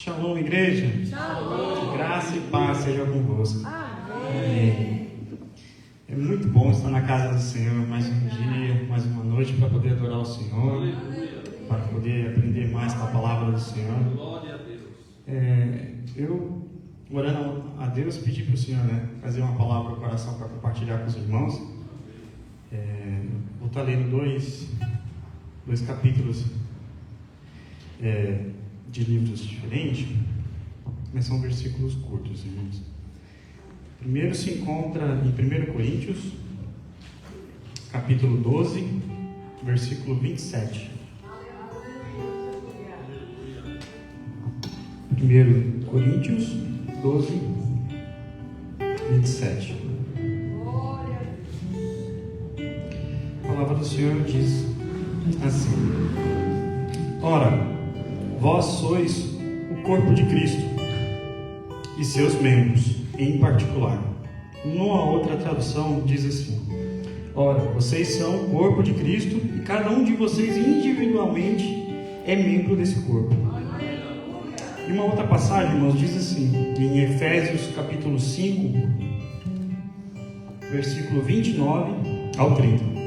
Shalom, igreja. Shalom. Graça e paz seja convosco. Amém. É muito bom estar na casa do Senhor mais um dia, mais uma noite para poder adorar o Senhor, para poder aprender mais com a palavra do Senhor. Glória a Deus. Eu, orando a Deus, pedi para o Senhor fazer uma palavra no coração para compartilhar com os irmãos. Vou estar lendo dois capítulos de livros diferentes, mas são versículos curtos, irmãos. Primeiro se encontra em 1 Coríntios, capítulo 12, versículo 27. 1 Coríntios 12, 27. A palavra do Senhor diz assim: Ora, vós sois o corpo de Cristo e seus membros em particular. Numa outra tradução diz assim: Ora, vocês são o corpo de Cristo e cada um de vocês individualmente é membro desse corpo. E uma outra passagem, irmãos, diz assim, em Efésios capítulo 5, versículo 29 ao 30.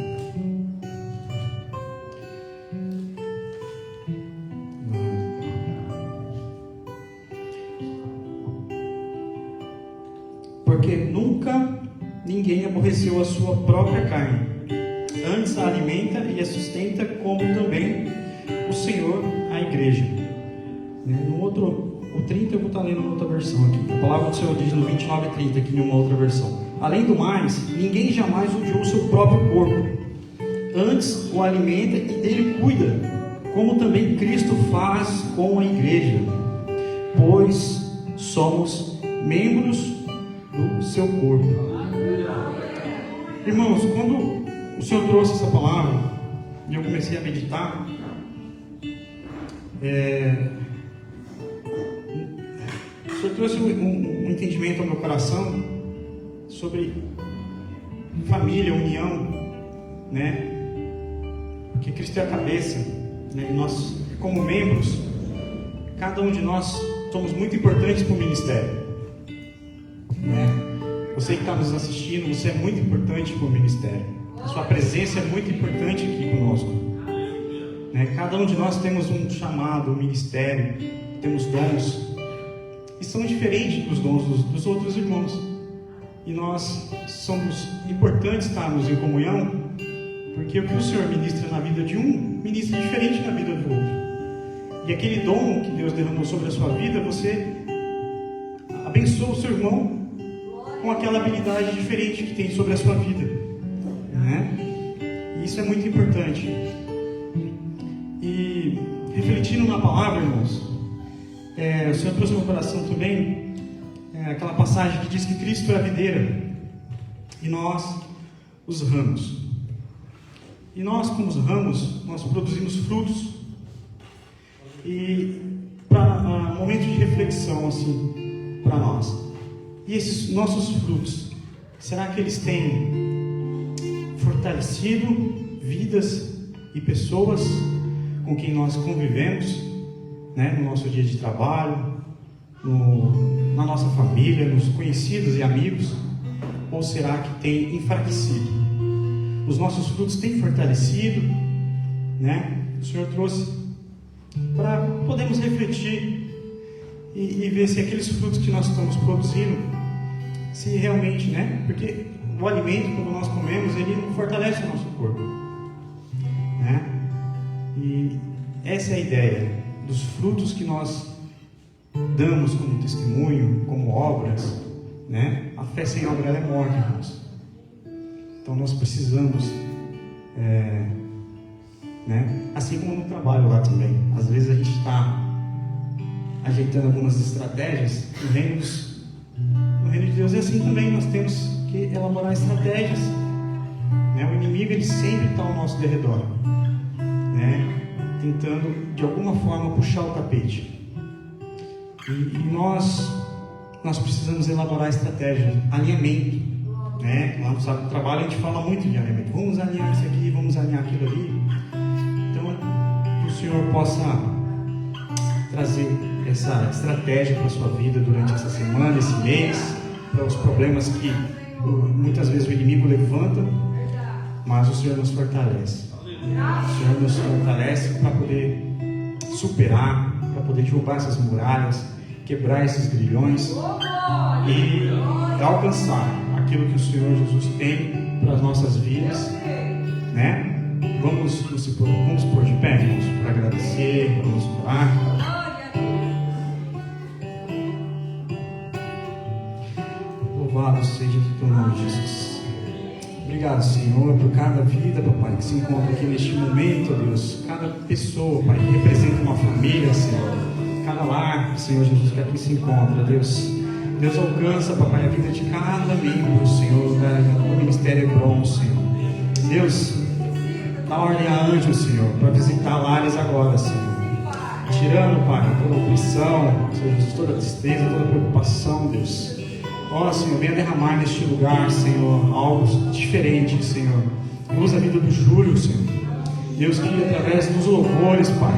Porque nunca ninguém aborreceu a sua própria carne, antes a alimenta e a sustenta, como também o Senhor a igreja. O 30 eu vou estar lendo em outra versão aqui. A palavra do Senhor diz no 29 e 30 aqui em uma outra versão: Além do mais, ninguém jamais odiou o seu próprio corpo, antes o alimenta e dele cuida, como também Cristo faz com a igreja, pois somos membros do seu corpo. Irmãos, quando o Senhor trouxe essa palavra e eu comecei a meditar, o Senhor trouxe um entendimento ao meu coração sobre família, união, porque Cristo é a cabeça, e nós, como membros, cada um de nós somos muito importantes para o ministério. Você que está nos assistindo, você é muito importante para o ministério. A sua presença é muito importante aqui conosco. Cada um de nós temos um chamado, um ministério, temos dons, e são diferentes dos dons dos outros irmãos. E nós somos importantes estarmos em comunhão, porque o que o Senhor ministra na vida de um, ministra diferente na vida do outro. E aquele dom que Deus derramou sobre a sua vida, você abençoa o seu irmão com aquela habilidade diferente que tem sobre a sua vida, E isso é muito importante. E refletindo na palavra, irmãos, o Senhor trouxe no meu coração também aquela passagem que diz que Cristo é a videira e nós os ramos. E nós, como os ramos, nós produzimos frutos. E para um momento de reflexão assim para nós. E esses nossos frutos, será que eles têm fortalecido vidas e pessoas com quem nós convivemos, no nosso dia de trabalho, na nossa família, nos conhecidos e amigos? Ou será que tem enfraquecido? Os nossos frutos têm fortalecido, O Senhor trouxe para podermos refletir e ver se aqueles frutos que nós estamos produzindo, se realmente, porque o alimento, quando nós comemos, ele fortalece o nosso corpo, E essa é a ideia dos frutos que nós damos como testemunho, como obras, A fé sem obra ela é morta, irmãos. Então nós precisamos, assim como no trabalho lá também, às vezes a gente está ajeitando algumas estratégias. No reino de Deus é assim também, nós temos que elaborar estratégias. O inimigo ele sempre está ao nosso derredor, tentando de alguma forma puxar o tapete. E nós precisamos elaborar estratégias, alinhamento. Lá no trabalho a gente fala muito de alinhamento. Vamos alinhar isso aqui, vamos alinhar aquilo ali. Então que o Senhor possa trazer essa estratégia para a sua vida durante essa semana, esse mês, para os problemas que muitas vezes o inimigo levanta, mas o Senhor nos fortalece. O Senhor nos fortalece para poder superar, para poder derrubar essas muralhas, quebrar esses grilhões e alcançar aquilo que o Senhor Jesus tem para as nossas vidas, né? Vamos pôr de pé, irmãos, para agradecer, vamos orar. Louvado seja o teu nome, Jesus. Obrigado, Senhor, por cada vida, papai, que se encontra aqui neste momento, ó Deus. Cada pessoa, pai, que representa uma família, Senhor. Cada lar, Senhor Jesus, que aqui se encontra, Deus. Deus alcança, papai, a vida de cada membro, Senhor, do Ministério Hebron, Senhor. Deus, dá ordem a anjos, Senhor, para visitar lares agora, Senhor. Tirando, pai, toda opressão, Senhor Jesus, toda tristeza, toda preocupação, Deus. Ó, Senhor, venha derramar neste lugar, Senhor, algo diferente, Senhor. Usa a vida do Júlio, Senhor. Deus, que através dos louvores, Pai,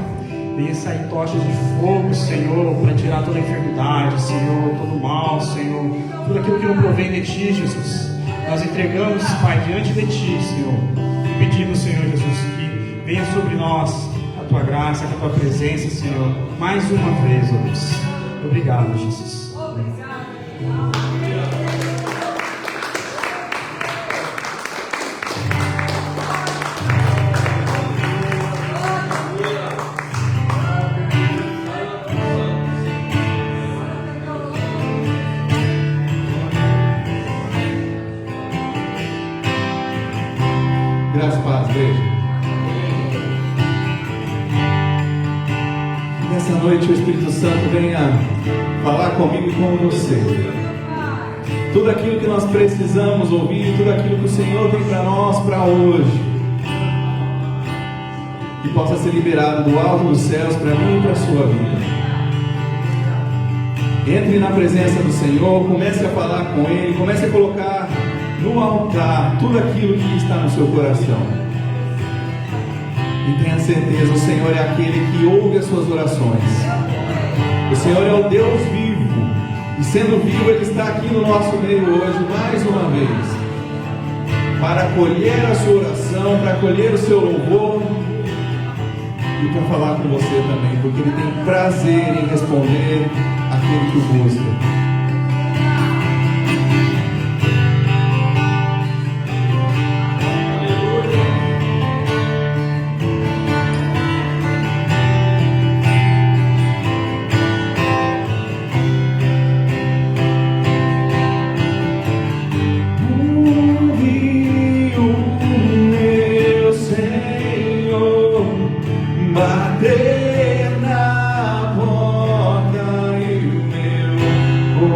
venha sair tochas de fogo, Senhor, para tirar toda a enfermidade, Senhor, todo o mal, Senhor, tudo aquilo que não provém de Ti, Jesus. Nós entregamos, Pai, diante de Ti, Senhor, pedindo, Senhor Jesus, que venha sobre nós a Tua graça, a Tua presença, Senhor, mais uma vez, ó Deus. Obrigado, Jesus. Graças a paz, igreja. Nessa noite o Espírito Santo venha falar comigo e com você. Tudo aquilo que nós precisamos ouvir, tudo aquilo que o Senhor tem para nós, para hoje, que possa ser liberado do alto dos céus para mim e para a sua vida. Entre na presença do Senhor, comece a falar com Ele, comece a colocar no altar tudo aquilo que está no seu coração. E tenha certeza, o Senhor é aquele que ouve as suas orações. O Senhor é o Deus vivo. E sendo vivo, Ele está aqui no nosso meio hoje, mais uma vez, para acolher a sua oração, para acolher o seu louvor e para falar com você também, porque Ele tem prazer em responder aquele que o busca. Bater na porta e o meu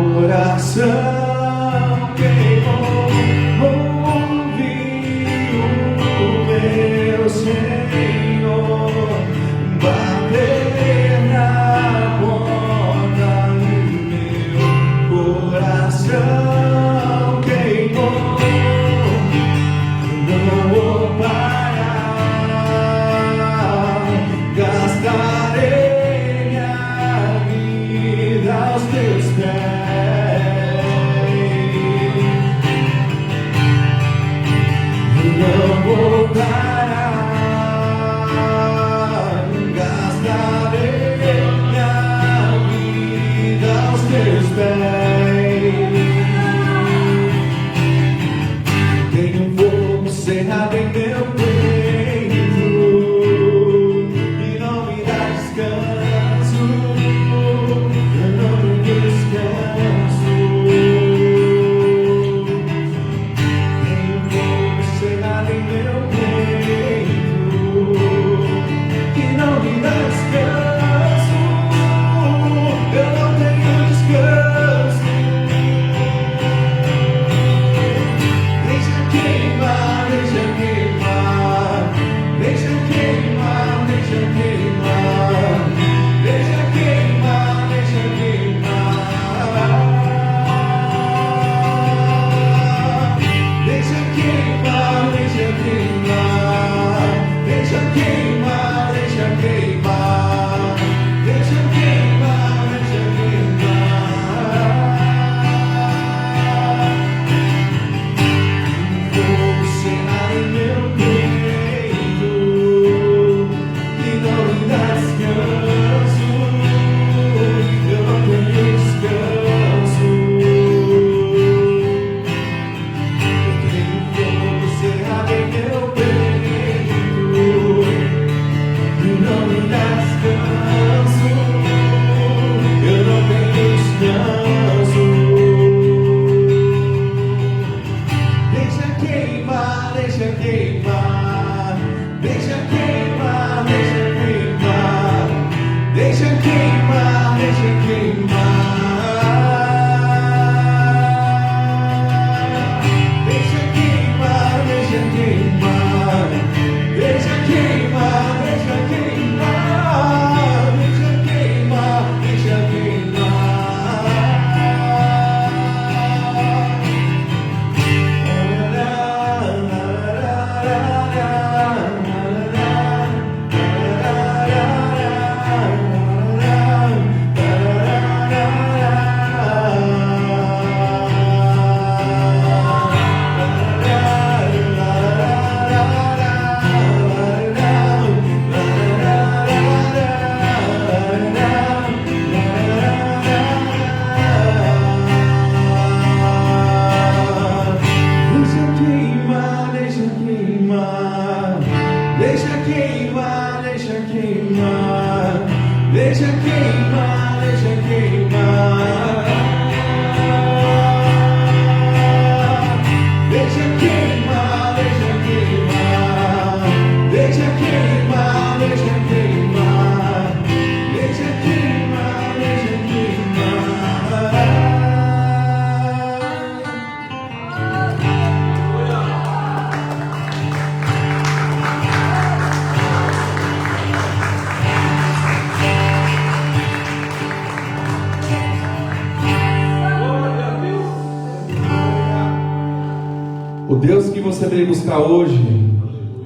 O Deus que você veio buscar hoje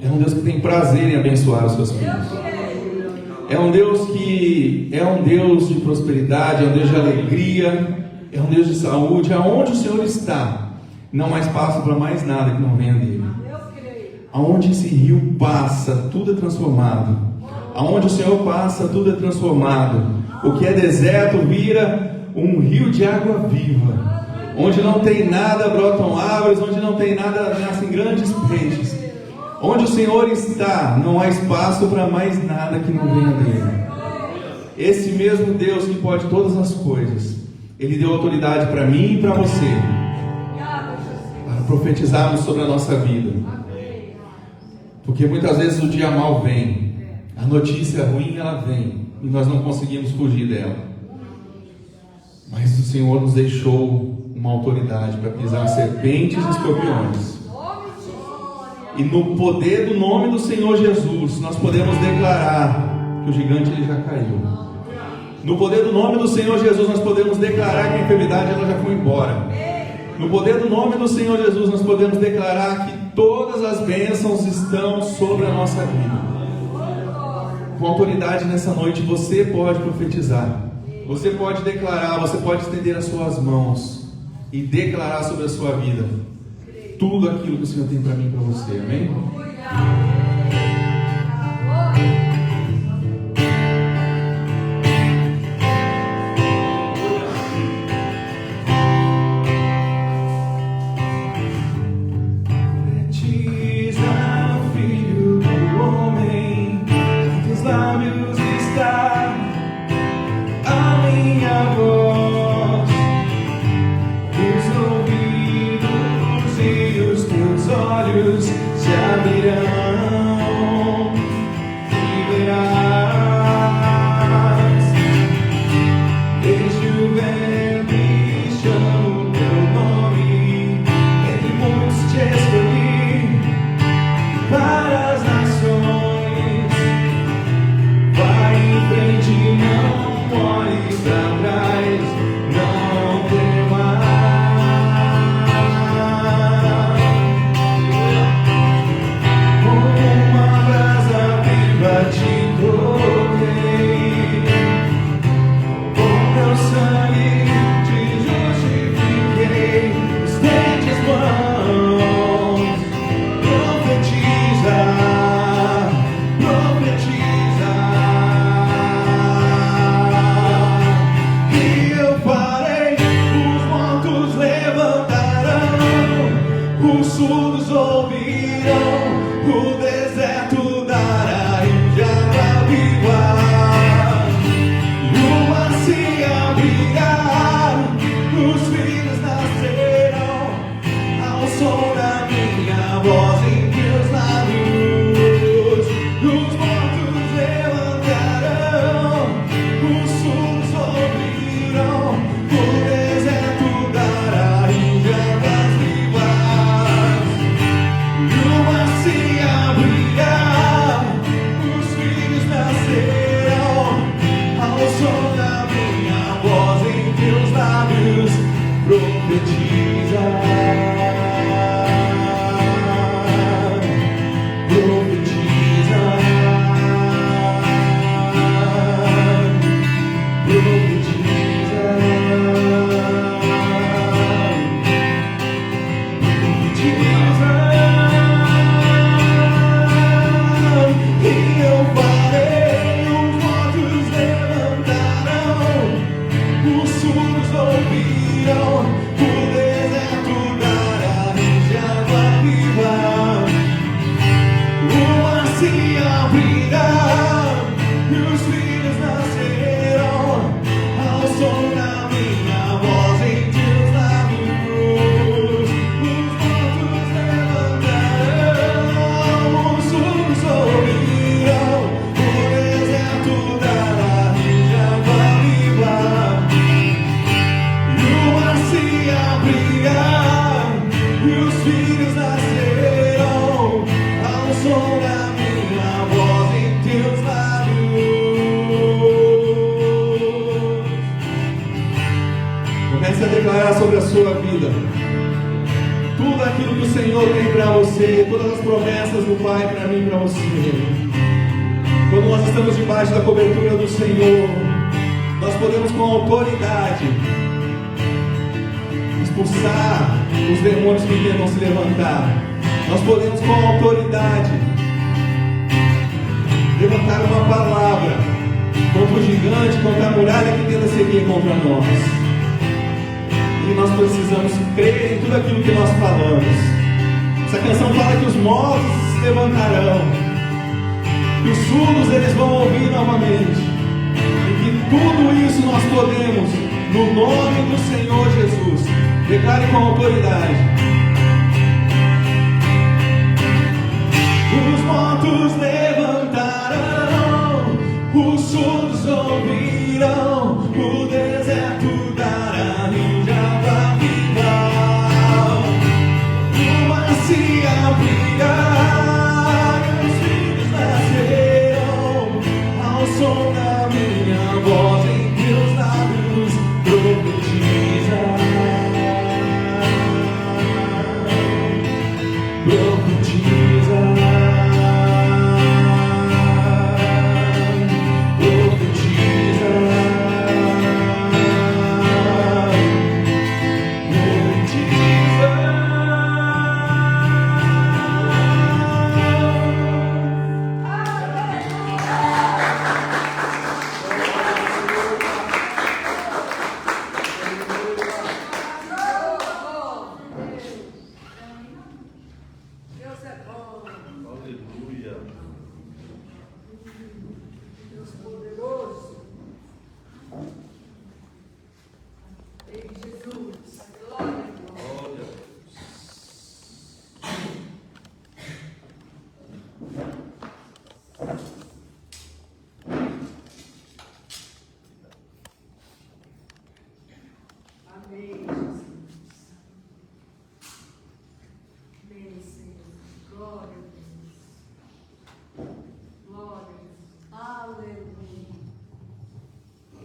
é um Deus que tem prazer em abençoar os seus filhos. É um Deus que é um Deus de prosperidade, é um Deus de alegria, é um Deus de saúde. Aonde o Senhor está, não há espaço para mais nada que não venha dele. Aonde esse rio passa, tudo é transformado. Aonde o Senhor passa, tudo é transformado. O que é deserto vira um rio de água viva. Onde não tem nada, brotam árvores. Onde não tem nada, nascem grandes peixes. Onde o Senhor está, não há espaço para mais nada que não venha dele. Esse mesmo Deus que pode todas as coisas, Ele deu autoridade para mim e para você, para profetizarmos sobre a nossa vida. Porque muitas vezes o dia mal vem, a notícia ruim ela vem, e nós não conseguimos fugir dela. Mas o Senhor nos deixou uma autoridade para pisar serpentes e escorpiões. E no poder do nome do Senhor Jesus, nós podemos declarar que o gigante ele já caiu. No poder do nome do Senhor Jesus, nós podemos declarar que a enfermidade ela já foi embora. No poder do nome do Senhor Jesus, nós podemos declarar que todas as bênçãos estão sobre a nossa vida. Com autoridade nessa noite, você pode profetizar. Você pode declarar, você pode estender as suas mãos e declarar sobre a sua vida tudo aquilo que o Senhor tem para mim e para você, amém? Profetiza, filho do homem, em teus lábios está a minha voz, os ouvidos e os teus olhos se abrirão e verás, desde o ventre chamo teu nome, entre muitos te escolhi para as nações. Vai em frente, não olhes para trás, não temas. Uma brasa viva te toquei, com meu sangue te justifiquei. Estende as mãos, profetiza, profetiza, e eu farei, os mortos levantarão, os surdos ouvirão, o deserto dará rio de água viva, e o mar se abrirá. na minha voz em teus lábios. Os mortos levantarão, os surdos ouvirão, o deserto dará rios de água viva, e o mar se abrirá, e os filhos nascerão ao som da minha voz em teus lábios. Comece a declarar sobre a sua vida tudo aquilo que o Senhor tem para você, todas as promessas do Pai para mim e para você. Quando nós estamos debaixo da cobertura do Senhor, nós podemos com autoridade expulsar os demônios que tentam se levantar. Nós podemos com autoridade levantar uma palavra contra o gigante, contra a muralha que tenta seguir contra nós. E nós precisamos crer em tudo aquilo que nós falamos. Essa canção fala que os mortos se levantarão, que os surdos eles vão ouvir novamente, e que tudo isso nós podemos no nome do Senhor Jesus. Declare com autoridade. Os mortos levantarão, os surdos ouvirão, o deserto dará rios de água viva, o mar se abrirá, e os filhos nascerão ao som da minha voz em teus lábios. Profetiza, profetiza, profetiza,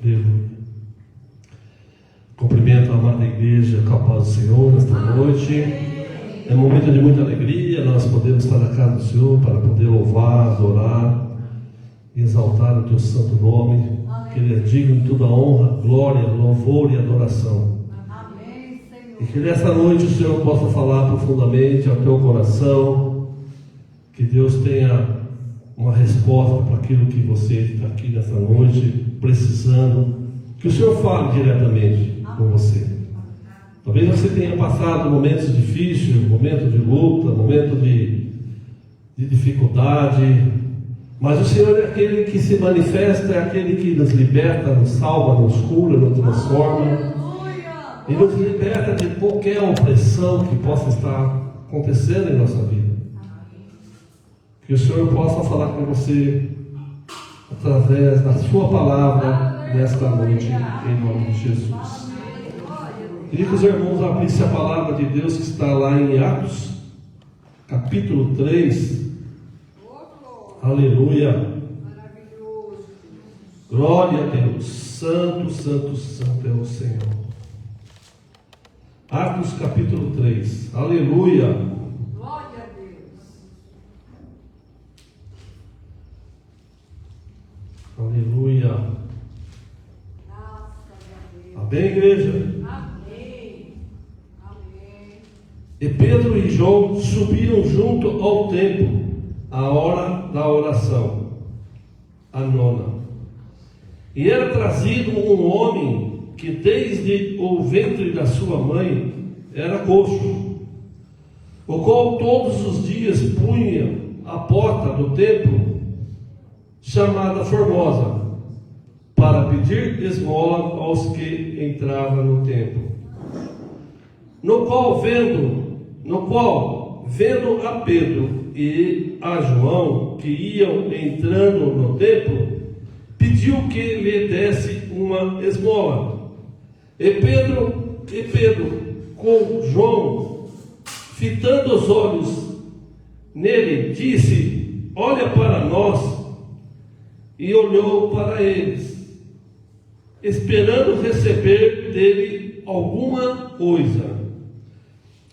Aleluia. Cumprimento a amada igreja com a paz do Senhor nesta noite. É um momento de muita alegria, nós podemos estar na casa do Senhor para poder louvar, adorar, exaltar o teu santo nome, que Ele é digno de toda honra, glória, louvor e adoração. Amém, Senhor. E que nesta noite o Senhor possa falar profundamente ao teu coração, que Deus tenha uma resposta para aquilo que você está aqui nessa noite precisando, que o Senhor fale diretamente com você. Talvez você tenha passado momentos difíceis, momentos de luta, momentos de dificuldade, mas o Senhor é aquele que se manifesta, é aquele que nos liberta, nos salva, nos cura, nos transforma e nos liberta de qualquer opressão que possa estar acontecendo em nossa vida. Que o Senhor possa falar com você através da sua palavra nesta noite, em nome de Jesus. Queria que os irmãos abrissem a palavra de Deus que está lá em Atos, capítulo 3. Aleluia. Glória a Deus. Santo, santo, santo é o Senhor. Atos, capítulo 3. Aleluia. Glória a Deus. Aleluia. Graças a Deus. Amém, igreja? Amém. Amém. E Pedro e João subiram junto ao templo, à hora da oração, a nona. E era trazido um homem que desde o ventre da sua mãe era coxo, o qual todos os dias punha a porta do templo, chamada Formosa, para pedir esmola aos que entravam no templo. No qual, vendo a Pedro e a João, que iam entrando no templo, pediu que lhe desse uma esmola. E Pedro, com João, fitando os olhos nele, disse: olha para nós. E olhou para eles, esperando receber dele alguma coisa.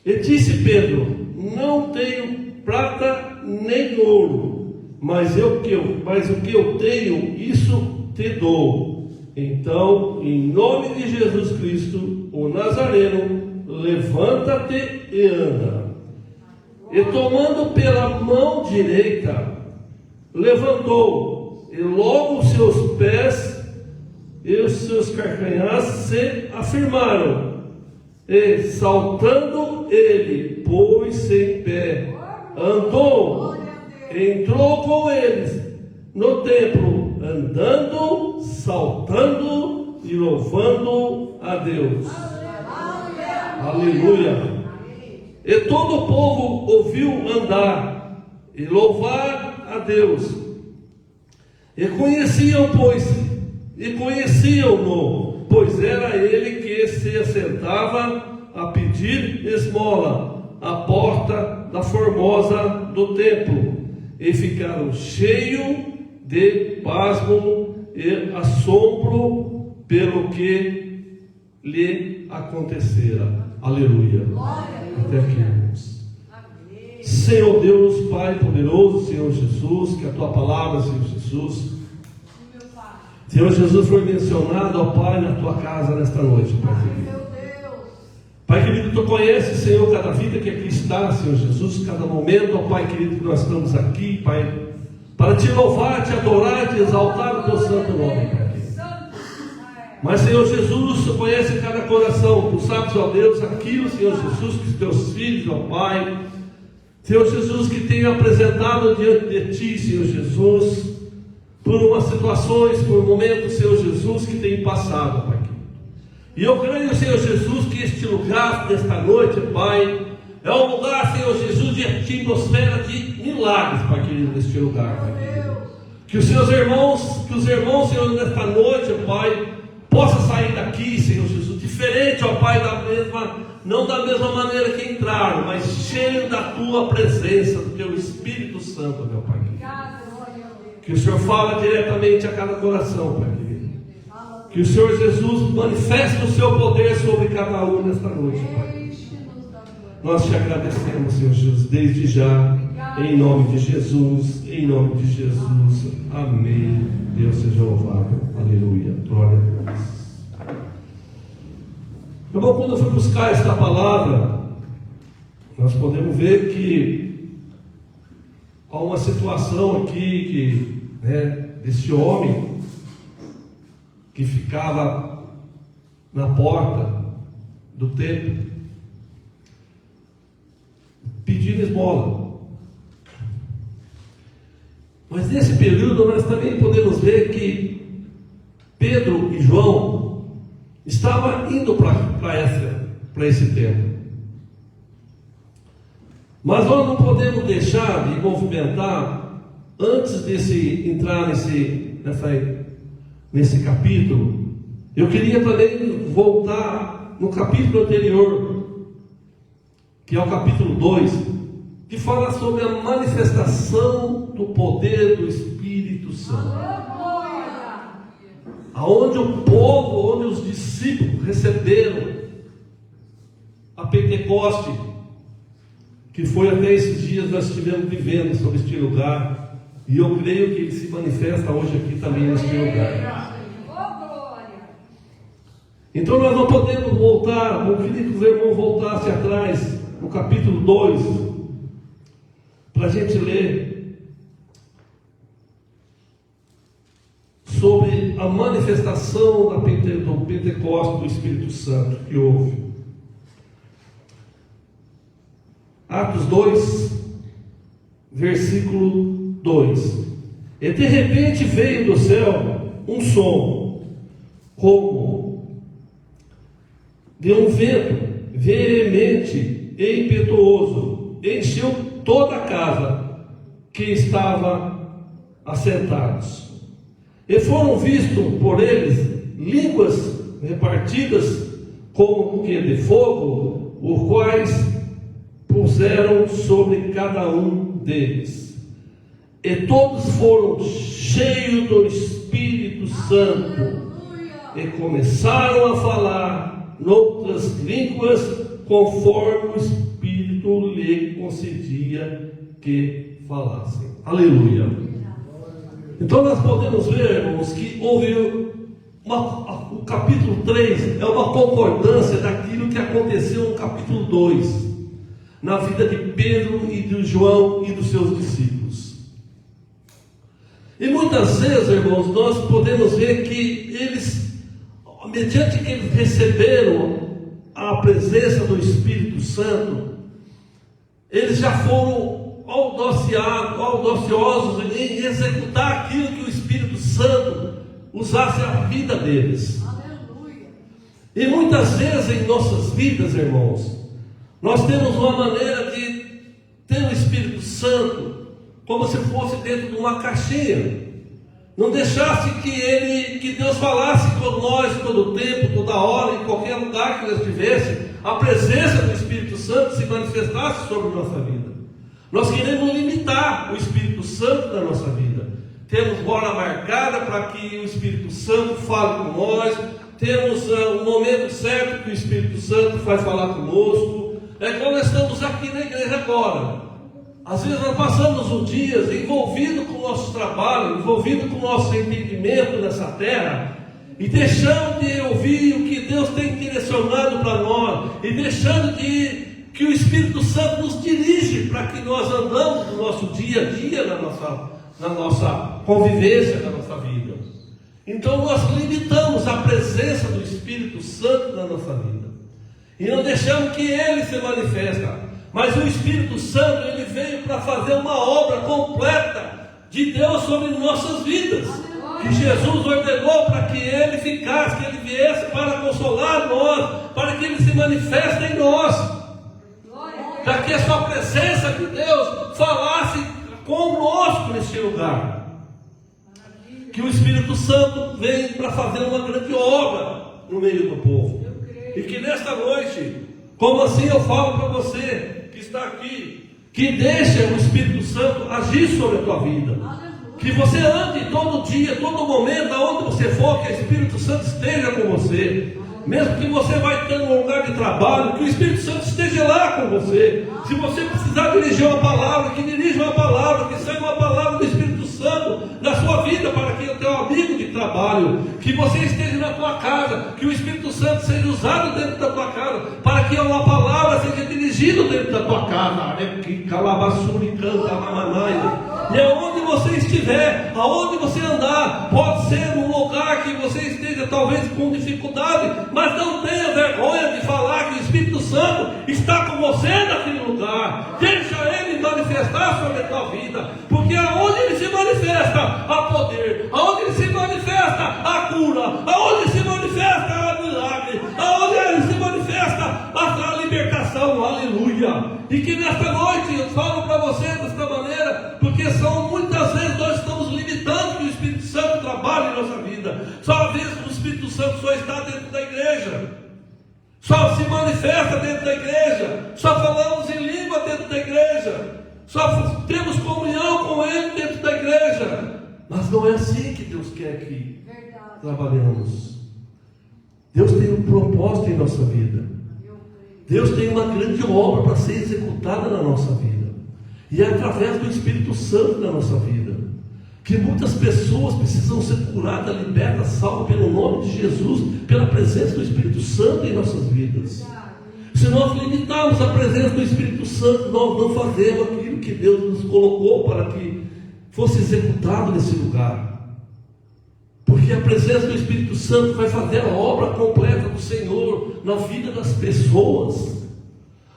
E disse Pedro: não tenho prata nem ouro, mas o que eu tenho, isso te dou. Então, em nome de Jesus Cristo, o Nazareno, levanta-te e anda. E tomando pela mão direita, levantou, e logo os seus pés e os seus calcanhares se afirmaram. E saltando ele, pôs-se em pé, andou, entrou com eles no templo, andando, saltando e louvando a Deus. Aleluia. E todo o povo ouviu andar e louvar a Deus. E conheciam-no, pois era ele que se assentava a pedir esmola à porta da formosa do templo. E ficaram cheios de pasmo e assombro pelo que lhe acontecera. Aleluia. Até aqui, irmãos. Senhor Deus, Pai poderoso, Senhor Jesus, que a Tua palavra, Senhor Jesus, foi mencionado, ó Pai, na Tua casa nesta noite, Pai querido. Pai querido, Tu conheces, Senhor, cada vida que aqui está, Senhor Jesus, cada momento, ó Pai querido, que nós estamos aqui, Pai, para Te louvar, Te adorar, Te exaltar o Teu santo nome, Pai querido. Mas, Senhor Jesus, Tu conheces cada coração, Tu sabes, ó Deus, aquilo, Senhor Jesus, que os Teus filhos, ó Pai, Senhor Jesus, que tem apresentado diante de Ti, Senhor Jesus, por umas situações, por momentos, Senhor Jesus, que tem passado, Pai. E eu creio, Senhor Jesus, que este lugar, desta noite, Pai, é um lugar, Senhor Jesus, de atmosfera de milagres, Pai querido, neste lugar, Pai querido. Que os irmãos, Senhor, nesta noite, Pai, possam sair daqui, Senhor Jesus, diferente, ó Pai, não da mesma maneira que entraram, mas cheio da Tua presença, do Teu Espírito Santo, meu Pai querido. Que o Senhor fala diretamente a cada coração, Pai querido. Que o Senhor Jesus manifeste o Seu poder sobre cada um nesta noite, Pai. Nós Te agradecemos, Senhor Jesus, desde já, em nome de Jesus, em nome de Jesus. Amém. Deus seja louvado. Aleluia. Glória a Deus. Então, quando eu fui buscar esta palavra, nós podemos ver que há uma situação aqui desse homem que ficava na porta do templo pedindo esmola. Mas nesse período nós também podemos ver que Pedro e João estavam indo para esse templo. Mas nós não podemos deixar de movimentar, antes de entrar nesse capítulo. Eu queria também voltar no capítulo anterior, que é o capítulo 2, que fala sobre a manifestação do poder do Espírito Santo. Aonde o povo, onde os discípulos receberam a Pentecoste, que foi até esses dias nós estivemos vivendo sobre este lugar, e eu creio que ele se manifesta hoje aqui também neste lugar. Então nós não podemos voltar, eu queria que os irmãos voltassem atrás, no capítulo 2, para a gente ler sobre a manifestação do Pentecostes do Espírito Santo que houve. Atos 2, versículo 2. E de repente veio do céu um som, como de um vento veemente e impetuoso, encheu toda a casa que estava assentados. E foram vistos por eles línguas repartidas como que de fogo, os quais puseram sobre cada um deles. E todos foram cheios do Espírito Santo e começaram a falar noutras línguas, conforme o Espírito lhe concedia que falassem. Aleluia. Então nós podemos ver, irmãos, que houve o capítulo 3 é uma concordância daquilo que aconteceu no capítulo 2, na vida de Pedro e de João e dos seus discípulos. E muitas vezes, irmãos, nós podemos ver que eles, mediante que eles receberam a presença do Espírito Santo, eles já foram audaciosos em executar aquilo que o Espírito Santo usasse a vida deles. Aleluia. E muitas vezes em nossas vidas, irmãos, nós temos uma maneira de ter o Espírito Santo como se fosse dentro de uma caixinha. Não deixasse que Deus falasse com nós todo o tempo, toda hora, em qualquer lugar que nós estivesse, a presença do Espírito Santo se manifestasse sobre a nossa vida. Nós queremos limitar o Espírito Santo na nossa vida. Temos hora marcada para que o Espírito Santo fale com nós. Temos um momento certo que o Espírito Santo vai falar conosco. É quando nós estamos aqui na igreja agora. Às vezes nós passamos os dias envolvidos com o nosso trabalho, envolvidos com o nosso entendimento nessa terra, e deixando de ouvir o que Deus tem direcionado para nós, e deixando que o Espírito Santo nos dirige para que nós andamos no nosso dia a dia, na nossa convivência, na nossa vida. Então nós limitamos a presença do Espírito Santo na nossa vida, e não deixamos que Ele se manifeste. Mas o Espírito Santo, ele veio para fazer uma obra completa de Deus sobre nossas vidas. Que Jesus ordenou para que ele ficasse, que ele viesse para consolar nós, para que ele se manifeste em nós. Para que a sua presença de Deus falasse conosco neste lugar. Que o Espírito Santo vem para fazer uma grande obra no meio do povo. E que nesta noite, como assim eu falo para você que está aqui, que deixe o Espírito Santo agir sobre a tua vida. Que você ande todo dia, todo momento, aonde você for, que o Espírito Santo esteja com você. Mesmo que você vai ter um lugar de trabalho, que o Espírito Santo esteja lá com você. Se você precisar dirigir uma palavra, que dirija uma palavra, que saia uma palavra do Espírito Santo na sua vida, para que o teu amigo de trabalho, que você esteja na tua casa, que o Espírito Santo seja usado dentro da tua casa, para que uma palavra seja dirigida dentro da tua casa. Que calabaçuri canta mamanaia. E aonde você estiver, aonde você andar, pode ser num lugar que você esteja talvez com dificuldade, mas não tenha vergonha de falar que o Espírito Santo está com você naquele lugar. Deixa Ele manifestar sobre a tua vida, porque aonde Ele se manifesta, há poder. Aonde Ele se manifesta, há cura. Aonde Ele se manifesta, há milagre. Aonde Ele se manifesta, há libertação. Aleluia. E que nesta noite eu falo para você desta maneira, porque são muitas vezes nós estamos limitando que o Espírito Santo trabalhe em nossa vida. Só às vezes o Espírito Santo só está dentro da igreja, só se manifesta dentro da igreja, só falamos em língua dentro da igreja, só temos comunhão com Ele dentro da igreja. Mas não é assim que Deus quer que trabalhemos. Deus tem um propósito em nossa vida. Deus tem uma grande obra para ser executada na nossa vida. E é através do Espírito Santo na nossa vida que muitas pessoas precisam ser curadas, libertas, salvas pelo nome de Jesus, pela presença do Espírito Santo em nossas vidas. Se nós limitarmos a presença do Espírito Santo, nós não fazemos aquilo que Deus nos colocou para que fosse executado nesse lugar. Porque a presença do Espírito Santo vai fazer a obra completa do Senhor na vida das pessoas.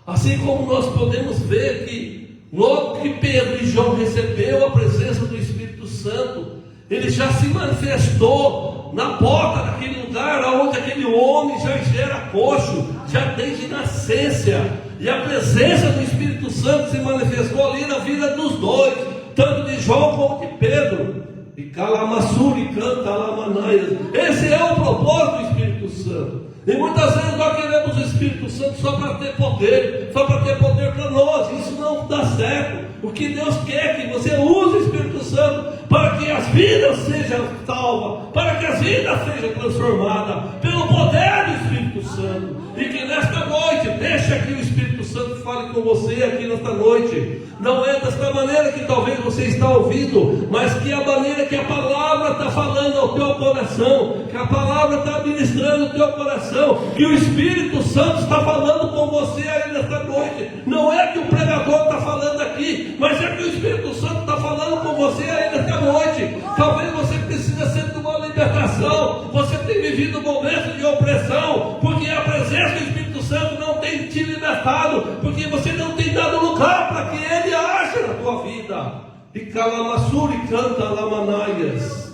Assim como nós podemos ver que logo que Pedro e João recebeu a presença do Espírito Santo, ele já se manifestou na porta daquele lugar onde aquele homem já era coxo, já desde nascença. E a presença do Espírito Santo se manifestou ali na vida dos dois, tanto de João como de Pedro. E calamassuri canta alamanaias. Esse é o propósito do Espírito Santo. E muitas vezes nós queremos o Espírito Santo só para ter poder, só para ter poder para nós. Isso não dá certo. O que Deus quer é que você use o Espírito Santo para que as vidas sejam salvas, para que as vidas sejam transformadas pelo poder do Espírito Santo. E que nesta noite, deixa que o Espírito Santo fale com você aqui nesta noite. Não é desta maneira que talvez você está ouvindo, mas que a maneira que a palavra está falando ao teu coração, que a palavra está ministrando ao teu coração, que o Espírito Santo está falando com você aí nesta noite. Não é que o pregador está falando aqui, mas é que o Espírito Santo está falando com você aí nesta noite. Talvez você precise ser de uma libertação, você tem vivido um momento de opressão, porque a presença do Espírito Santo não tem te libertado, porque você não tem dado lugar para que Ele haja na tua vida. E calamassuri canta lamanaias.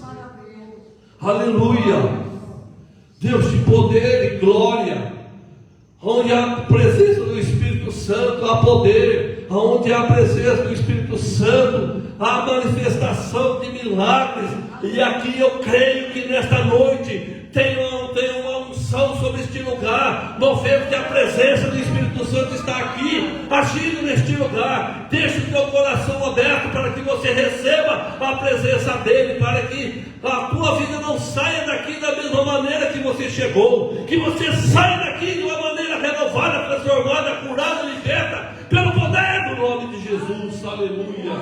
Aleluia. Deus de poder e glória, onde há a presença do Espírito Santo, há poder. Onde há a presença do Espírito Santo, há manifestação de milagres. E aqui eu creio que nesta noite tem uma unção sobre este lugar. Nós vemos que a presença do Espírito Santo está aqui, agindo neste lugar. Deixa o teu coração aberto para que você receba a presença dele, para que a tua vida não saia daqui da mesma maneira que você chegou, que você saia daqui de uma maneira renovada, transformada, curada, liberta, pelo poder do nome de Jesus. Aleluia.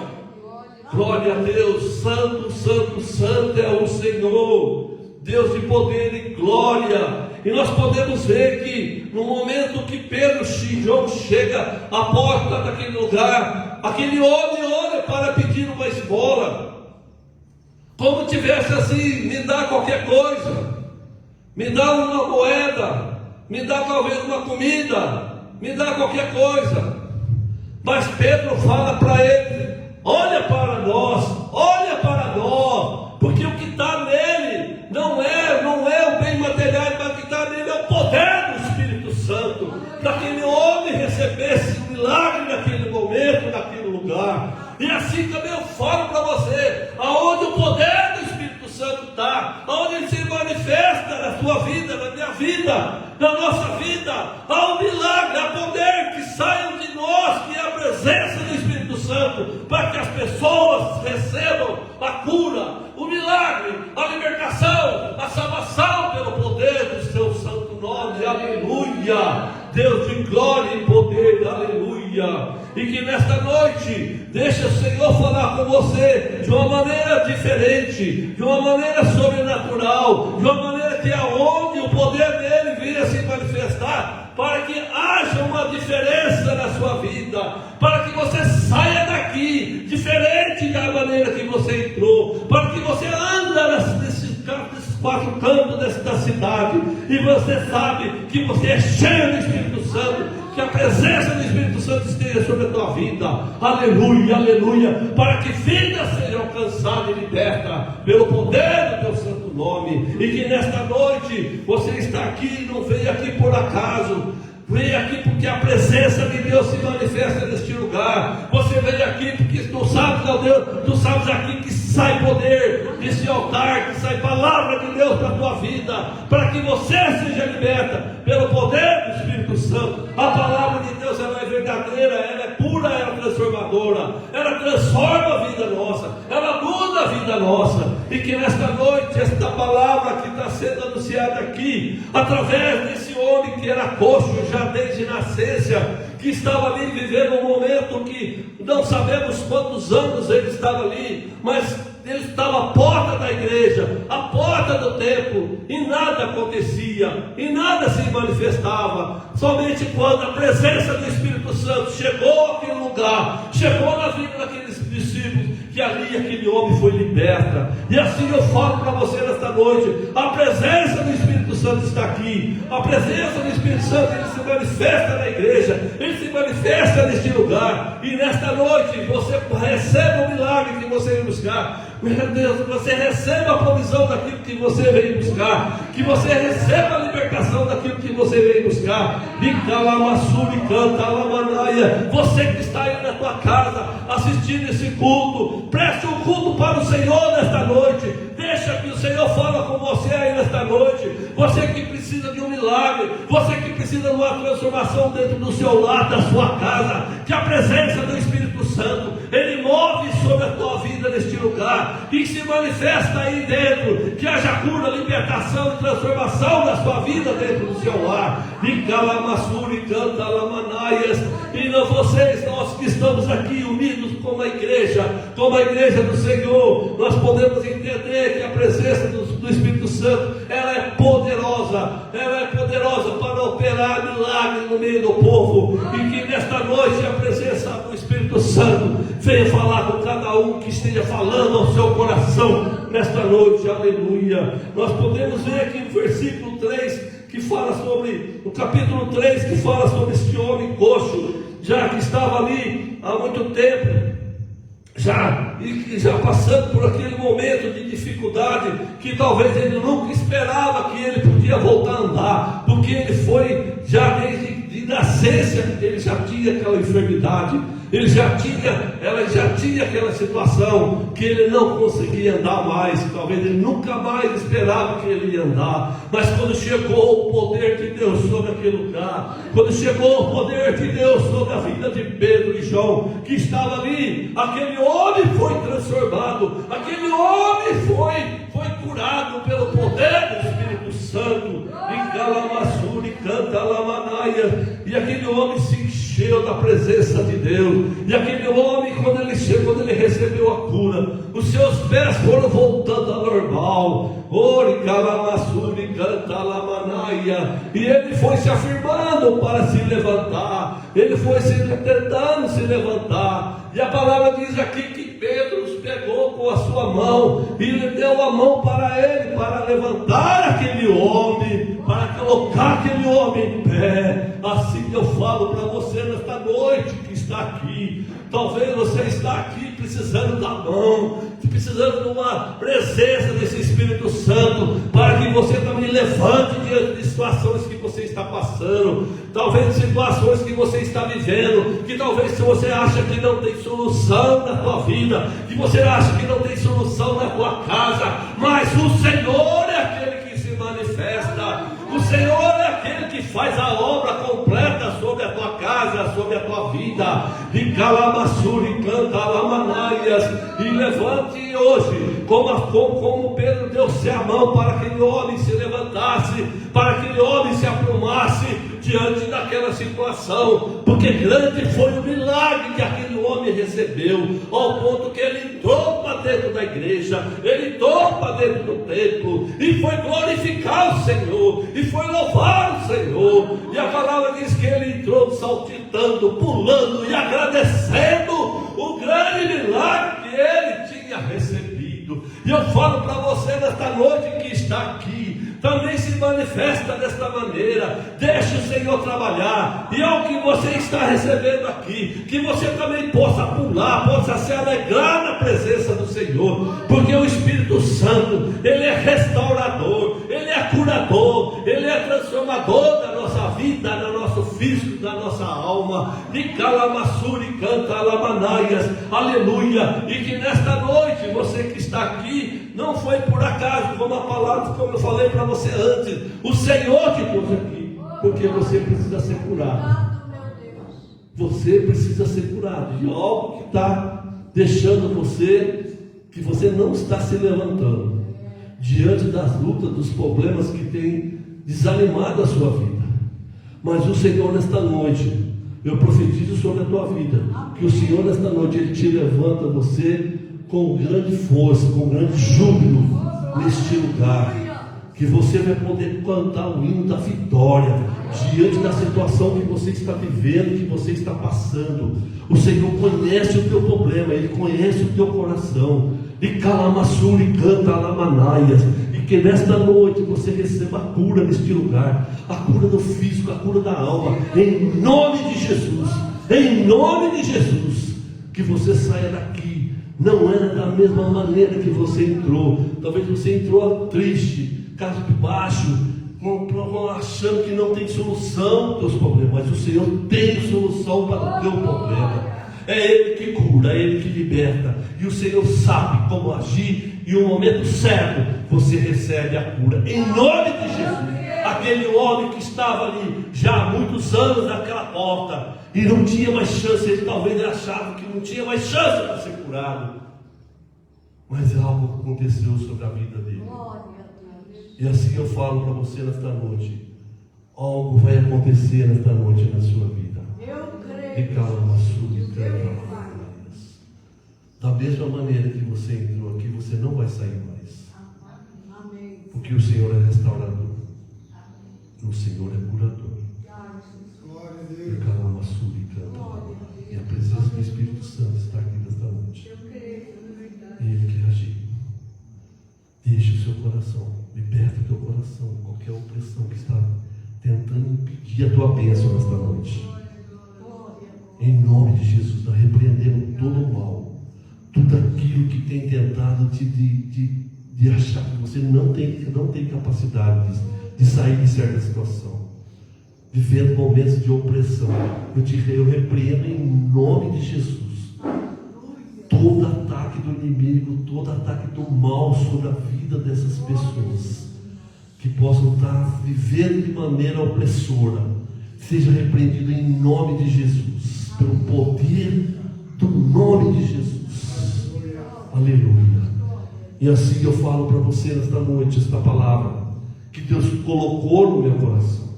Glória a Deus. Santo, santo, santo é o Senhor, Deus de poder e glória. E nós podemos ver que no momento que Pedro e João chega à porta daquele lugar, aquele homem olha para pedir uma esmola, como tivesse assim: me dá qualquer coisa, me dá uma moeda, me dá talvez uma comida, me dá qualquer coisa. Mas Pedro fala para ele: olha para nós, porque o que está nele não é o bem material, mas o que está nele é o poder do Espírito Santo, para que aquele homem recebesse um milagre naquele momento, naquele lugar. E assim também eu falo para você: aonde o poder do Espírito Santo está, aonde ele se manifesta na sua vida, na minha vida, na nossa vida, há um milagre, há poder que saiam de nós, que é a presença do Espírito Santo, para que as pessoas recebam a cura, o milagre, a libertação, a salvação pelo poder do seu santo nome. Aleluia. Deus de glória e poder, aleluia. E que nesta noite, deixa o Senhor falar com você de uma maneira diferente, de uma maneira sobrenatural, de uma maneira que aonde o poder dele venha se manifestar, para que haja uma diferença na sua vida, para que você saia daqui diferente da maneira que você entrou, para que você anda nesses quatro cantos desta cidade, e você sabe que você é cheio do Espírito Santo, que a presença do Espírito Santo esteja sobre a tua vida. Aleluia, aleluia, para que vidas sejam alcançadas e libertas pelo poder do teu santo nome. E que nesta noite você está aqui, não veio aqui por acaso, veio aqui porque a presença de Deus se manifesta neste lugar. Você veio aqui porque tu sabes, ó Deus, tu sabes aqui que sai poder desse altar, que sai palavra de Deus para a tua vida, para que você seja liberta pelo poder do Espírito Santo. A palavra de Deus, ela é verdadeira, ela é pura, ela é transformadora, ela transforma a vida nossa, ela muda a vida nossa. E que nesta noite, esta palavra que está sendo anunciada aqui, através desse homem que era coxo já desde nascença, que estava ali vivendo um momento que não sabemos quantos anos ele estava ali, mas ele estava à porta da igreja, à porta do templo, e nada acontecia, e nada se manifestava. Somente quando a presença do Espírito Santo chegou àquele lugar, chegou na vida daqueles discípulos, que ali aquele homem foi liberta. E assim eu falo para você nesta noite: a presença do Espírito Santo Santo está aqui. A presença do Espírito Santo, ele se manifesta na igreja, ele se manifesta neste lugar. E nesta noite você recebe o milagre que você veio buscar. Meu Deus, você receba a provisão daquilo que você veio buscar, que você receba a libertação daquilo que você veio buscar. Você que está aí na tua casa assistindo esse culto, preste um culto para o Senhor nesta noite. Deixa que o Senhor fala com você aí nesta noite. Você que precisa de um milagre, você que precisa de uma transformação dentro do seu lar, da sua casa, que a presença do Espírito Santo, ele move sobre a tua vida neste lugar, e se manifesta aí dentro, que haja cura, libertação e transformação da sua vida dentro do seu lar. E calamassuri, canta lamanaias. E vocês, nós que estamos aqui unidos como a igreja do Senhor, nós podemos entender que a presença do Espírito Santo, ela é poderosa para operar milagres no meio do povo, e que nesta noite a presença do Espírito Santo venha falar com cada um que esteja falando ao seu coração nesta noite, aleluia. Nós podemos ver aqui no versículo 3, que fala sobre, no capítulo 3, que fala sobre este homem coxo, já que estava ali há muito tempo, já passando por aquele momento de dificuldade, que talvez ele nunca esperava que ele podia voltar a andar, porque ele foi, já desde de nascença, ele já tinha aquela enfermidade, ela já tinha aquela situação que ele não conseguia andar mais. Talvez ele nunca mais esperava que ele ia andar, mas quando chegou o poder de Deus sobre aquele lugar, quando chegou o poder de Deus sobre a vida de Pedro e João, que estava ali, aquele homem foi transformado, aquele homem foi curado pelo poder do Espírito Santo. E calamassuri, canta lamanaia, e aquele homem se encheu da presença de Deus. E aquele homem, quando ele recebeu a cura, os seus pés foram voltando ao normal. Ori calamassuri, canta lamanaia, e ele foi se afirmando para se levantar, ele foi tentando se levantar. E a palavra diz aqui que Pedro os pegou com a sua mão e lhe deu a mão para ele, para levantar aquele homem, para colocar aquele homem em pé. Assim eu falo para você nesta noite que está aqui. Talvez você está aqui precisando da mão, precisando de uma presença desse Espírito Santo, para que você também levante diante de situações que você está passando, talvez situações que você está vivendo, que talvez se você acha que não tem solução na tua vida, que você acha que não tem solução na tua casa, mas o Senhor é aquele que se manifesta, o Senhor é aquele que faz a obra completa sobre a tua casa, sobre a tua vida. E calamassuri, canta lamanaias, e levante hoje, como Pedro deu-se a mão para aquele homem se levantasse, para aquele homem se aprumasse diante daquela situação, porque grande foi o milagre que aquele homem recebeu, ao ponto que ele entrou para dentro da igreja, ele entrou para dentro do templo, e foi glorificar o Senhor, e foi louvar o Senhor. E a palavra diz que ele entrou saltitando, pulando e agradecendo o grande milagre que ele tinha recebido. E eu falo para você nesta noite que está aqui, também se manifesta desta maneira. Deixe o Senhor trabalhar, e ao que você está recebendo aqui, que você também possa pular, possa se alegrar na presença do Senhor, porque o Espírito Santo, ele é restaurador, ele é curador, ele é transformador da nossa vida, do nosso físico, da nossa alma. De calamassuri, canta lamanaias, aleluia. E que nesta noite, você que está aqui, não foi por acaso, como a palavra, como eu falei para você antes, o Senhor te trouxe aqui, porque você precisa ser curado. Você precisa ser curado de algo que está deixando você, que você não está se levantando diante das lutas, dos problemas que tem desanimado a sua vida. Mas o Senhor nesta noite, eu profetizo sobre a tua vida, que o Senhor nesta noite, ele te levanta você com grande força, com grande júbilo neste lugar, que você vai poder cantar o hino da vitória diante da situação que você está vivendo, que você está passando. O Senhor conhece o teu problema, ele conhece o teu coração. E calamassuri, canta lamanaias, e que nesta noite você receba a cura neste lugar, a cura do físico, a cura da alma, em nome de Jesus, em nome de Jesus, que você saia daqui, não é da mesma maneira que você entrou. Talvez você entrou triste, cabisbaixo, achando que não tem solução para os teus problemas, mas o Senhor tem solução para o teu problema. É Ele que cura, é Ele que liberta, e o Senhor sabe como agir, e no momento certo você recebe a cura, em nome de Jesus. Aquele homem que estava ali já há muitos anos naquela porta e não tinha mais chance, ele talvez achava que não tinha mais chance para ser curado, mas algo aconteceu sobre a vida dele. E assim eu falo para você nesta noite, algo vai acontecer nesta noite na sua vida. Eu E creio. calma, da mesma maneira que você entrou aqui, você não vai sair mais, Amém. porque o Senhor é restaurador, o Senhor é curador. E calma, e a presença do Espírito Santo está aqui nesta noite. E Ele quer agir. Deixe o seu coração, liberta o teu coração de qualquer opressão que está tentando impedir a tua bênção nesta noite. Em nome de Jesus, nós repreendemos todo o mal, tudo aquilo que tem tentado de achar que você não tem capacidade de sair de certa situação, vivendo momentos de opressão. Eu repreendo em nome de Jesus todo ataque do inimigo, todo ataque do mal sobre a vida dessas pessoas que possam estar vivendo de maneira opressora. Seja repreendido em nome de Jesus, pelo poder do nome de Jesus. Aleluia. E assim eu falo para você nesta noite, esta palavra que Deus colocou no meu coração,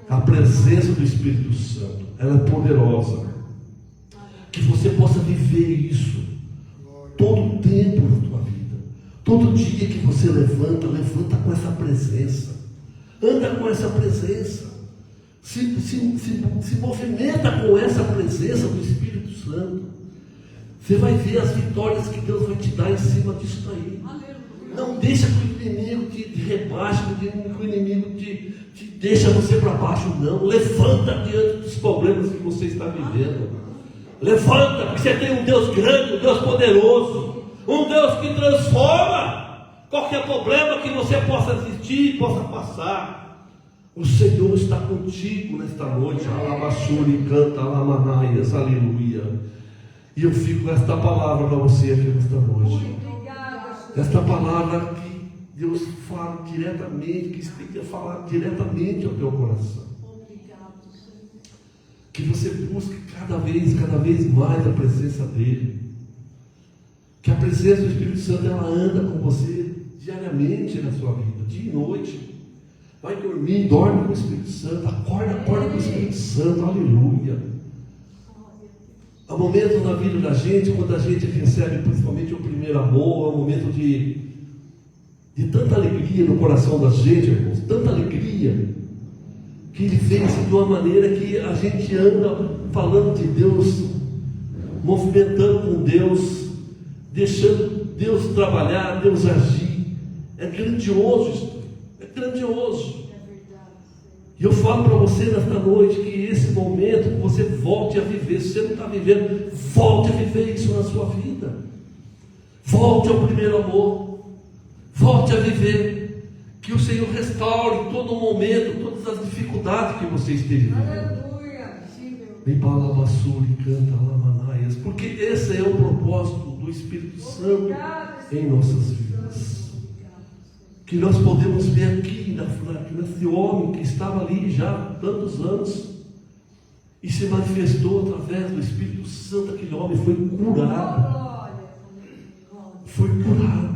a presença do Espírito Santo, ela é poderosa, que você possa viver isso todo o tempo na tua vida. Todo dia que você levanta com essa presença, anda com essa presença, se movimenta com essa presença do Espírito Santo. Você vai ver as vitórias que Deus vai te dar em cima disso aí. Não deixa que o inimigo te rebaixe, que o inimigo te deixa você para baixo, não. Levanta diante dos problemas que você está vivendo. Levanta, porque você tem um Deus grande, um Deus poderoso, um Deus que transforma qualquer problema que você possa existir, possa passar. O Senhor está contigo nesta noite. Alabassuri, canta, alamanaias, aleluia. E eu fico com esta palavra para você aqui nesta noite. Esta palavra que Deus fala diretamente, que esteja falar diretamente ao teu coração. Que você busque cada vez mais a presença dEle. Que a presença do Espírito Santo, ela anda com você diariamente na sua vida, dia e noite. Vai dormir, dorme com o Espírito Santo, acorda com o Espírito Santo, aleluia. Há momentos na vida da gente, quando a gente recebe principalmente o primeiro amor, é um momento de tanta alegria no coração da gente, irmãos, tanta alegria, que Ele vem de uma maneira que a gente anda falando de Deus, movimentando com Deus, deixando Deus trabalhar, Deus agir. É grandioso isso, é grandioso. E eu falo para você nesta noite que esse momento você volte a viver. Se você não está vivendo, volte a viver isso na sua vida. Volte ao primeiro amor. Volte a viver. Que o Senhor restaure em todo momento todas as dificuldades que você esteja vivendo. Porque esse é o propósito do Espírito Santo em nossas vidas. Que nós podemos ver aqui nesse homem que estava ali já há tantos anos e se manifestou através do Espírito Santo. Aquele homem foi curado. Foi curado.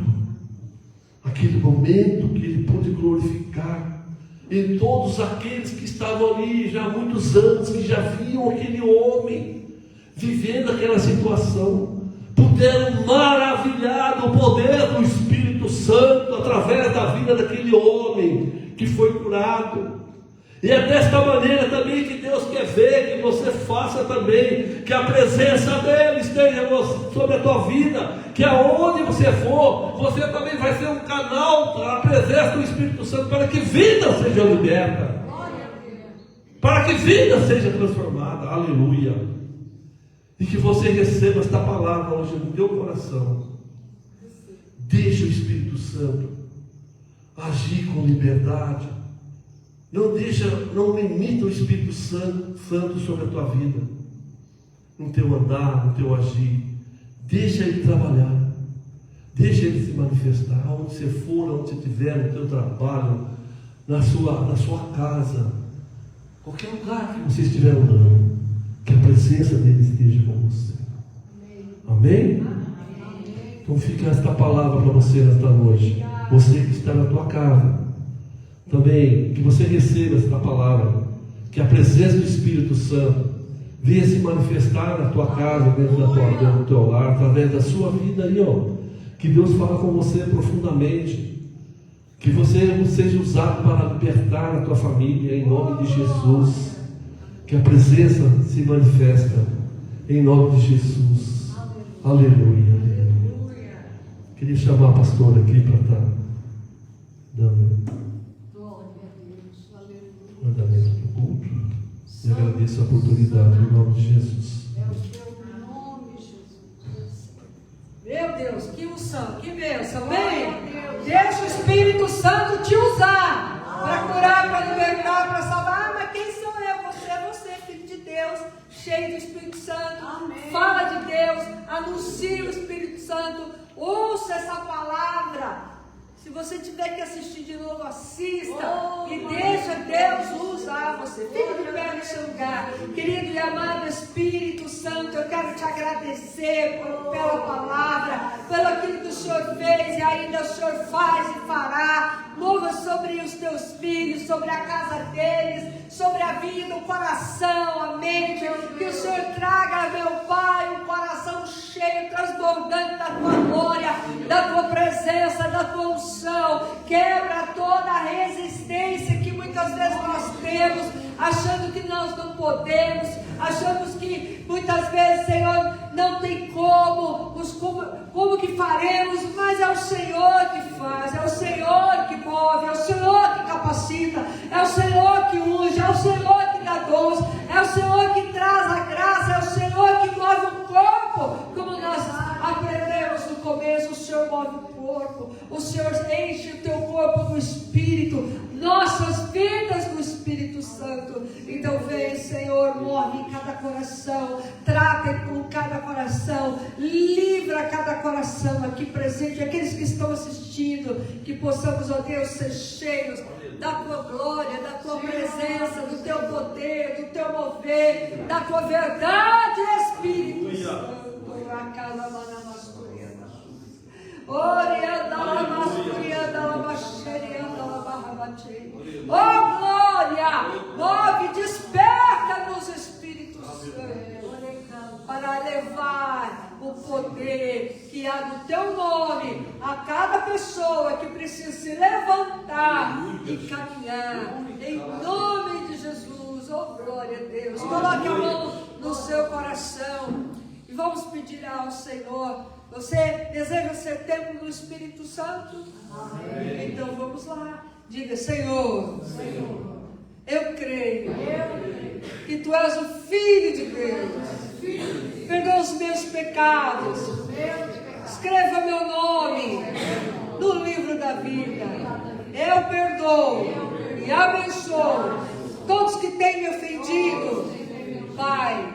Aquele momento que ele pôde glorificar em todos aqueles que estavam ali já há muitos anos, que já viam aquele homem vivendo aquela situação, puderam maravilhar do poder do Espírito Santo através da vida daquele homem que foi curado. E é desta maneira também que Deus quer ver que você faça também, que a presença dele esteja sobre a tua vida, que aonde você for, você também vai ser um canal para a presença do Espírito Santo, para que vida seja liberta, para que vida seja transformada. Aleluia. E que você receba esta palavra hoje no teu coração. Deixa o Espírito Santo agir com liberdade. Não limita o Espírito Santo sobre a tua vida, no teu andar, no teu agir. Deixa ele trabalhar, deixa ele se manifestar, aonde você for, aonde você estiver, no teu trabalho, na sua casa, qualquer lugar que você estiver andando, que a presença dele esteja com você. Amém? Então fica esta palavra para você nesta noite. Você que está na tua casa, também que você receba esta palavra, que a presença do Espírito Santo venha se manifestar na tua casa, dentro do teu lar, através da sua vida aí, ó. Que Deus fala com você profundamente, que você seja usado para libertar a tua família, em nome de Jesus. Que a presença se manifesta em nome de Jesus. Aleluia. Queria chamar a pastora aqui para estar dando mandamento do culto. E agradeço a oportunidade em nome de Jesus. É o teu nome, Jesus. Meu Deus, que unção, que bênção, amém? Deixa o Espírito Santo te usar para curar, para libertar, para salvar. Mas quem sou eu? Você, filho de Deus, cheio do Espírito Santo. Amém. Fala de Deus, anuncia o Espírito Santo, ouça essa palavra. Se você tiver que assistir de novo, assista e deixa Deus usar você. Fique de pé no seu lugar. Querido e amado Espírito Santo, eu quero te agradecer pela palavra, pelo aquilo que o Senhor fez e ainda o Senhor faz e fará. Mova sobre os teus filhos, sobre a casa deles, sobre a vida, o coração, a mente. Que o Senhor traga, meu Pai, um coração cheio, transbordante da tua glória, da tua presença, da tua unção. Quebra toda a resistência que muitas vezes nós temos, achando que nós não podemos, achamos que muitas vezes, Senhor, não tem como que faremos, mas é o Senhor que faz, é o Senhor que move, é o Senhor que capacita, é o Senhor que unge, é o Senhor que dá dons, é o Senhor que traz a graça, é o Senhor que move o corpo, como nós aprendemos no começo. O Senhor move o corpo, o Senhor enche o teu corpo do Espírito, nossas vidas do Espírito Santo. Então vem, Senhor, move em cada coração, trata com cada coração, livra cada coração aqui presente, aqueles que estão assistindo, que possamos, ó Deus, ser cheios da tua glória, da tua presença, do teu poder, do teu mover, da tua verdade, Espírito Santo. Oh glória, move, desperta-nos, Espírito Santo, para levar o poder que há no teu nome a cada pessoa que precisa se levantar e caminhar, em nome de Jesus. Oh glória a Deus. Coloque a mão no seu coração e vamos pedir ao Senhor. Você deseja ser templo do Espírito Santo? Amém. Então vamos lá. Diga: Senhor, eu creio que Tu és o Filho de Deus. Perdoa os meus pecados. Escreva meu nome no livro da vida. Eu perdoo e abençoo todos que têm me ofendido. Pai,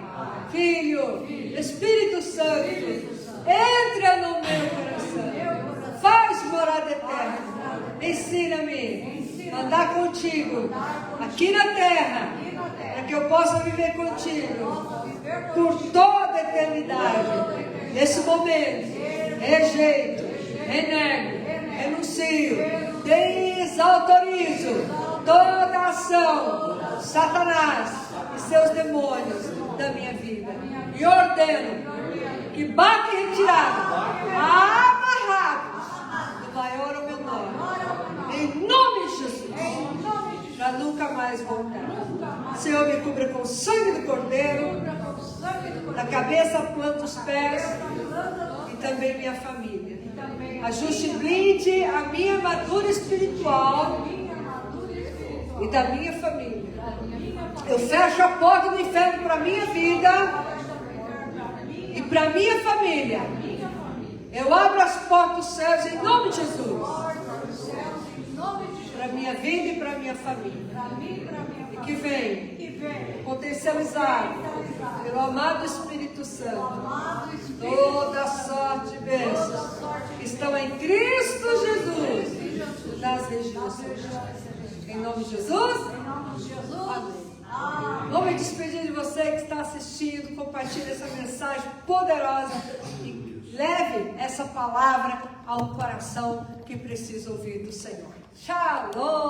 Filho, Espírito Santo, entra no meu coração, faz morada eterna. Ensina-me a andar contigo aqui na terra, para que eu possa viver contigo por toda a eternidade. Nesse momento, rejeito, renego, renuncio, desautorizo toda a ação, Satanás e seus demônios da minha vida, e ordeno que bate e retirado, amarrados, do maior ou menor, em nome de Jesus, para nunca mais voltar. Senhor, me cubra com o sangue do Cordeiro, da cabeça à planta dos pés, e também minha família. Ajuste e blinde a minha armadura espiritual e da minha família. Eu fecho a porta do inferno para a minha vida e para a minha família. Eu abro as portas dos céus em nome de Jesus. Para a minha vida e para a minha família. E que vem potencializado pelo amado Espírito Santo. Toda sorte de bênçãos que estão em Cristo Jesus nas regiões celestiais. Em nome de Jesus? Amém. Vou me despedir de você que está assistindo. Compartilhe essa mensagem poderosa e leve essa palavra ao coração que precisa ouvir do Senhor. Shalom!